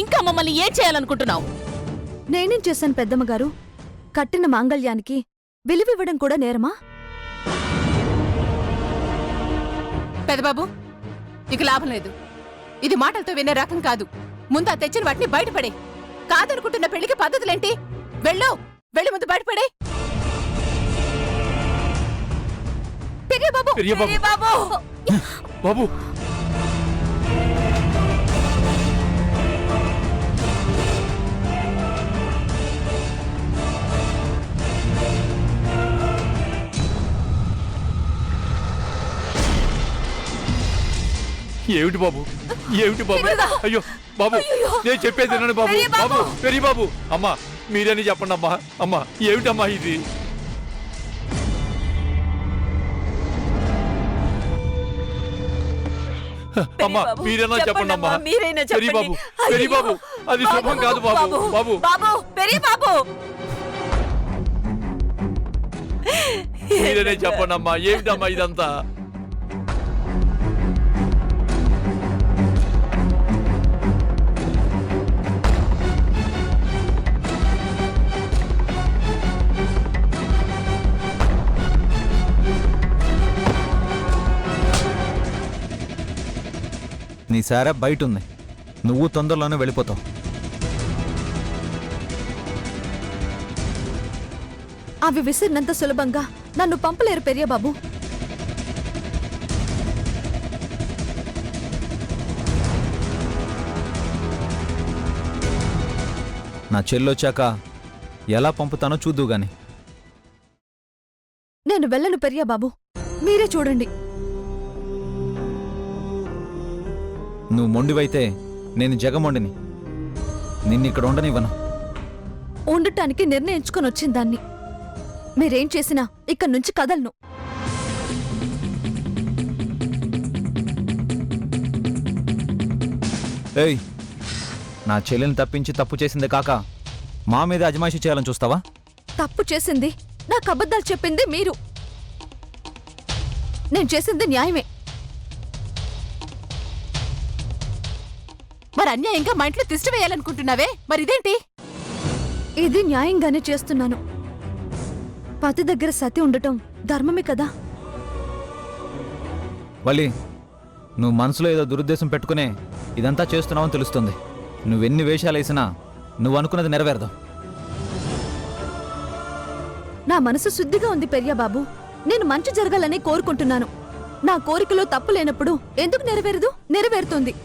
ఇంకా మమ్మల్ని ఏం చేయాలనుకుంటున్నావు? నేనేం చేశాను పెద్దమ్మ గారు? కట్టిన మాంగళ్యానికి విలువివ్వడం కూడా నేరమా? పెదబాబు, ఇక లాభం లేదు. ఇది మాటలతో వినే రకం కాదు. ముందు ఆ తెచ్చిన వాటిని బయటపడే. కాదనుకుంటున్న పెళ్లికి పద్ధతులేంటి? వెళ్ళు, వెళ్ళి ముందు బయటపడే. పెరియబాబు, పెరియబాబు, బాబు ఏమిటి బాబు, ఏమిటి బాబు? అయ్యో బాబు, నేను చెప్పేది వినండి బాబు. బాబు, పెరి బాబు, అమ్మా మీరని చెప్పండి అమ్మా. అమ్మా ఏమిటమ్మా ఇది? అమ్మా మీరైనా చెప్పండి అమ్మా. పెరి బాబు, పెరి బాబు, అది శుభం కాదు బాబు. బాబు, మీరనే చెప్పండి అమ్మా. ఏమిటమ్మా ఇదంతా? నీ సారా బయట ఉంది. నువ్వు తొందరలోనే వెళ్ళిపోతావు. అవి విసిరినంత సులభంగా నన్ను పంపలేరు పెరియబాబు. నా చెల్లొచ్చాక ఎలా పంపుతానో చూద్దు గాని. నేను వెళ్ళను పెరియబాబు, మీరే చూడండి. నువ్వు మొండివైతే నేను జగమొండిని. నిన్నిక్కడ ఉండనివ్వను. ఉండటానికి నిర్ణయించుకొని వచ్చిందాన్ని. మీరేం చేసినా ఇక్కడి నుంచి కదలను. ఏయ్, నా చెల్లెని తప్పించి తప్పు చేసింది కాక మా మీద అజమాయిషీ చేయాలని చూస్తావా? తప్పు చేసింది, నాకు అబద్ధాలు చెప్పింది మీరు. నేను చేసింది న్యాయమే. మరి అన్యాయంగా మా ఇంట్లో తిష్ట వేయాలనుకుంటున్నావే, మరి ఇదేంటి? ఇది న్యాయంగానే చేస్తున్నాను. పతి దగ్గర సతి ఉండటం ధర్మమే కదా. వల్లి, నువ్వు మనసులో ఏదో దురుద్దేశం పెట్టుకునే ఇదంతా చేస్తున్నావని తెలుస్తుంది. నువ్వెన్ని వేషాలు వేసినా నువ్వు అనుకున్నది నెరవేరదు. నా మనసు శుద్ధిగా ఉంది పెరియబాబు. నేను మంచి జరగాలని కోరుకుంటున్నాను. నా కోరికలో తప్పు లేనప్పుడు ఎందుకు నెరవేరదు? నెరవేరుతుంది.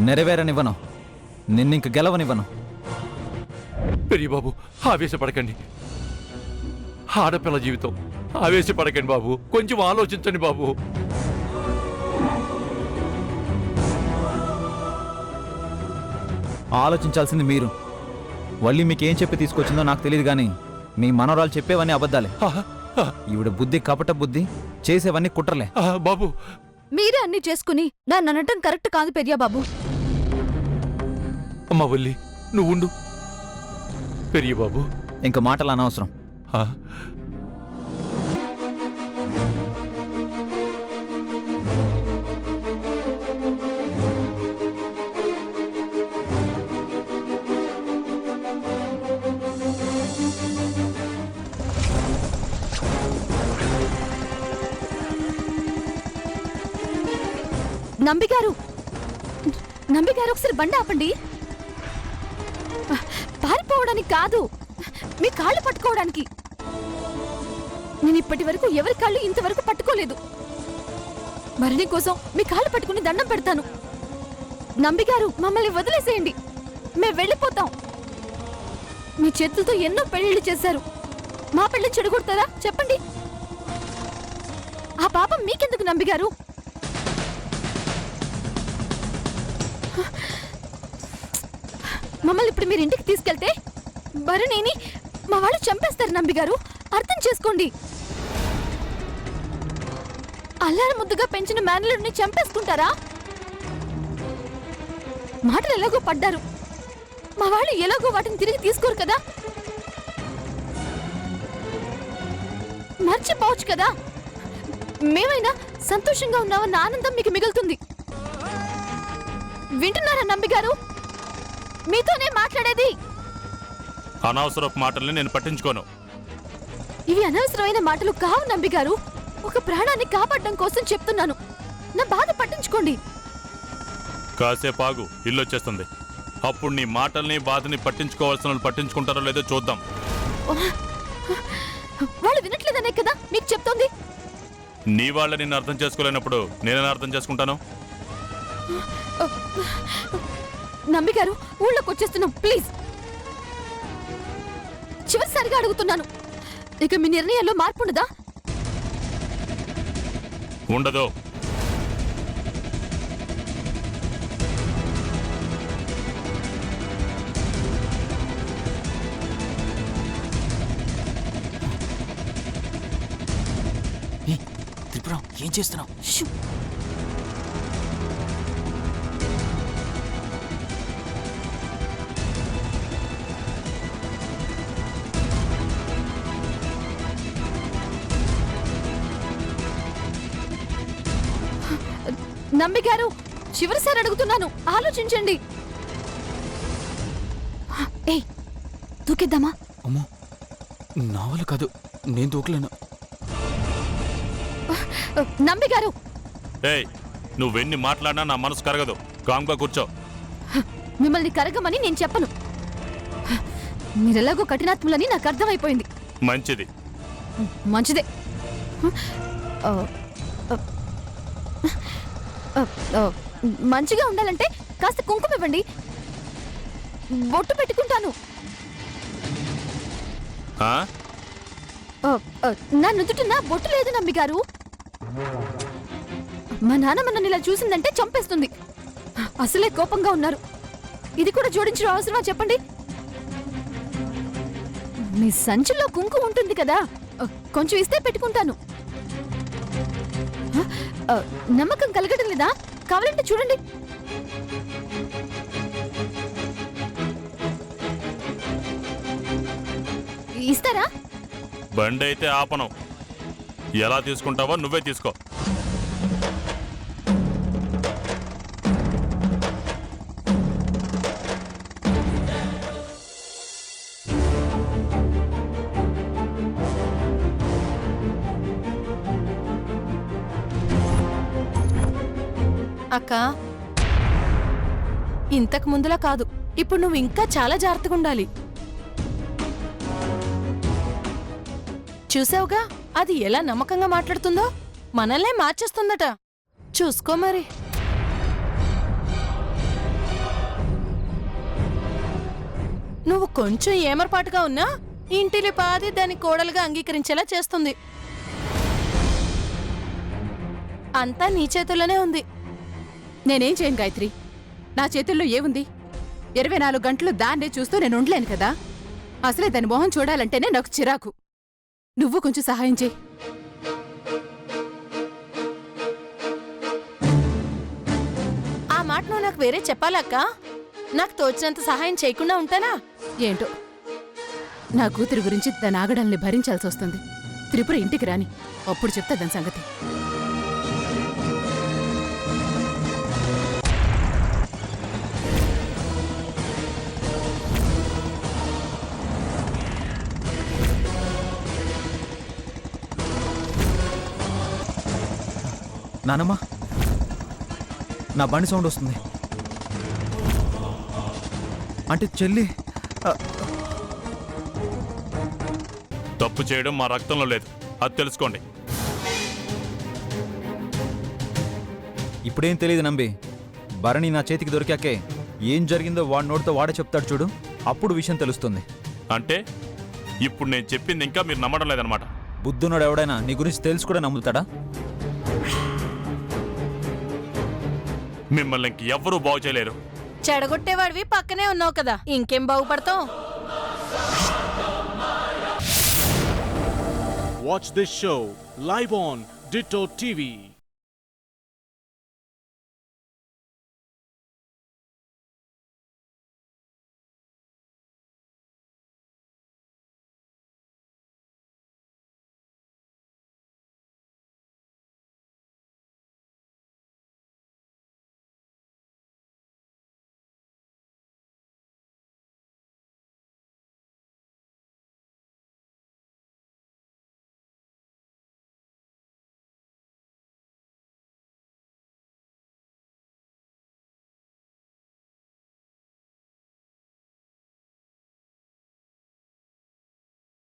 నెరవేరనివ్వను. నిన్నింక గెలవనివ్వను. పెరి బాబు, ఆవేశపడకండి. ఆడపిల్ల జీవితం. ఆవేశపడకండి బాబు. కొంచెం ఆలోచించండి బాబు. ఆలోచించాల్సింది మీరు. వల్లి మీకేం చెప్పి తీసుకొచ్చిందో నాకు తెలియదు గాని మీ మనవరాలు చెప్పేవన్నీ అబద్ధాలే. ఈవిడ బుద్ధి కపట బుద్ధి, చేసేవన్నీ కుట్రలే. బాబు, మీరే అన్ని చేసుకుని నన్ను అనటం కరెక్ట్ కాదు పెరియబాబు. అమ్మా వల్లి, నువ్వు ఉండు. పెరియ బాబు, ఇంక మాటలు అనవసరం. నంబిగారు, నంబిగారు, ఒకసారి బండి ఆపండి. పారిపోవడానికి కాదు, మీ కాళ్ళు పట్టుకోవడానికి. నేను ఇప్పటి వరకు ఎవరి కాళ్ళు ఇంతవరకు పట్టుకోలేదు. మరణి కోసం మీ కాళ్ళు పట్టుకుని దండం పెడతాను. నంబిగారు, మమ్మల్ని వదిలేసేయండి. మేము వెళ్ళిపోతాం. మీ చేతులతో ఎన్నో పెళ్లిళ్ళు చేశారు. మా పెళ్లి చెడగొడతారా చెప్పండి? ఆ పాపం మీకెందుకు నంబిగారు? మమ్మల్ని ఇప్పుడు మీరు ఇంటికి తీసుకెళ్తే భరణిని మా వాళ్ళు చంపేస్తారు నంబిగారు. అర్థం చేసుకోండి. అల్లారు ముద్దుగా పెంచిన మేనలుడిని చంపేసుకుంటారా? మాటలు ఎలాగో పడ్డారు. మా వాళ్ళు ఎలాగో వాటిని తిరిగి తీసుకోరు కదా. మర్చిపోవచ్చు కదా. మేమైనా సంతోషంగా ఉన్నామన్న ఆనందం మీకు మిగులుతుంది. వింటున్నారా నంబి గారు? మీతోనే మాట్లాడేది. అనవసరపు మాటల్ని నేను పట్టించుకోను. ఇవి అనవసరమైన మాటలు కావు నంబి గారు. ఒక ప్రాణాన్ని కాపాడడం కోసం చెప్తున్నాను. నా బాధ పట్టించుకోండి. కాసేపు ఆగు, ఇల్లు వచ్చేస్తుంది. అప్పుడు నీ మాటల్ని బాధని పట్టించుకోవాల్సిన వాళ్ళు పట్టించుకుంటారో లేదో చూద్దాం. వాళ్ళు వినట్లేదనే కదా మీకు చెప్తోంది. నీ వాళ్ళ నిన్ను అర్థం చేసుకోలేనప్పుడు నేనైనా అర్థం చేసుకుంటాను. నంబి గారు, ఊళ్ళోకి వచ్చేస్తున్నాం, ప్లీజ్. చివరిసారిగా అడుగుతున్నాను, ఇక మీ నిర్ణయంలో మార్పు ఉండదా? ఉండదు. త్రిపుర, ఏం చేస్తున్నావు? షూ. నంబి గారు, చివరిసారి అడుగుతున్నాను, ఆలోచించండి. ఏయ్, దూకిద్దామా? అమ్మో, నా వల్ల కాదు, నేను దూకలేను. నంబి గారు, ఏయ్, నువ్వెన్ని మాట్లాడినా నా మనసు కరగదు. కామ్గా కూర్చో. మిమ్మల్ని కరగమని నేను చెప్పను. మీరెలాగో కఠినాత్ములని నాకు అర్థమైపోయింది. మంచిది. మంచిదే. మంచిగా ఉండాలంటే కాస్త కుంకుమ ఇవ్వండి, బొట్టు పెట్టుకుంటాను. ఆ? నా నుదుటిన బొట్టు లేదు నంబి గారు. మా నాన్నమ్మ నన్ను ఇలా చూసిందంటే చంపేస్తుంది. అసలే కోపంగా ఉన్నారు. ఇది కూడా జోడించడం అవసరమా చెప్పండి? మీ సంచిలో కుంకుమ ఉంటుంది కదా, కొంచెం ఇస్తే పెట్టుకుంటాను. నమ్మకం కలగడం లేదా? కావాలంటే చూడండి. ఇస్తారా? బండి అయితే ఆపను. ఎలా తీసుకుంటావో నువ్వే తీసుకో. అక్క, ఇంతకు ముందులా కాదు, ఇప్పుడు నువ్వు ఇంకా చాలా జాగ్రత్తగా ఉండాలి. చూసావుగా అది ఎలా నమ్మకంగా మాట్లాడుతుందో? మనల్నే మార్చేస్తుందట. చూసుకో మరి. నువ్వు కొంచెం ఏమరపాటుగా ఉన్నా ఇంటిలి పాది దాని కోడలుగా అంగీకరించేలా చేస్తుంది. అంతా నీ చేతుల్లోనే ఉంది. నేనేం చేయను గాయత్రి, నా చేతుల్లో ఏముంది? 24 గంటలు దాన్నే చూస్తూ నేను ఉండలేను కదా. అసలే దాని మొహం చూడాలంటేనే నాకు చిరాకు. నువ్వు కొంచెం సహాయం చేయి. ఆ మాట నువ్వు నాకు వేరే చెప్పాలక్క. నాకు తోచినంత సహాయం చేయకుండా ఉంటానా? ఏంటో, నా కూతురి గురించి దాని ఆగడాల్ని భరించాల్సి వస్తుంది. త్రిపుర ఇంటికి రాని, అప్పుడు చెప్తా దాని సంగతి. నానమ్మ, నా బండి సౌండ్ వస్తుంది. అంటే చెల్లి తప్పు చేయడం మా రక్తంలో లేదు, అది తెలుసుకోండి. ఇప్పుడేం తెలియదు నంబి. భరణి నా చేతికి దొరికాకే ఏం జరిగిందో వాడి నోటితో వాడే చెప్తాడు చూడు, అప్పుడు విషయం తెలుస్తుంది. అంటే ఇప్పుడు నేను చెప్పింది ఇంకా మీరు నమ్మడం లేదనమాట. బుద్ధునోడు ఎవడైనా నీ గురించి తెలుసు కూడా నమ్ముతాడా? మిమ్మల్ని ఇంకెవ్వరూ బాగు చేయలేరు. చెడగొట్టేవాడివి పక్కనే ఉన్నావు కదా, ఇంకేం బాగుపడతావు? Watch this show live on Ditto TV.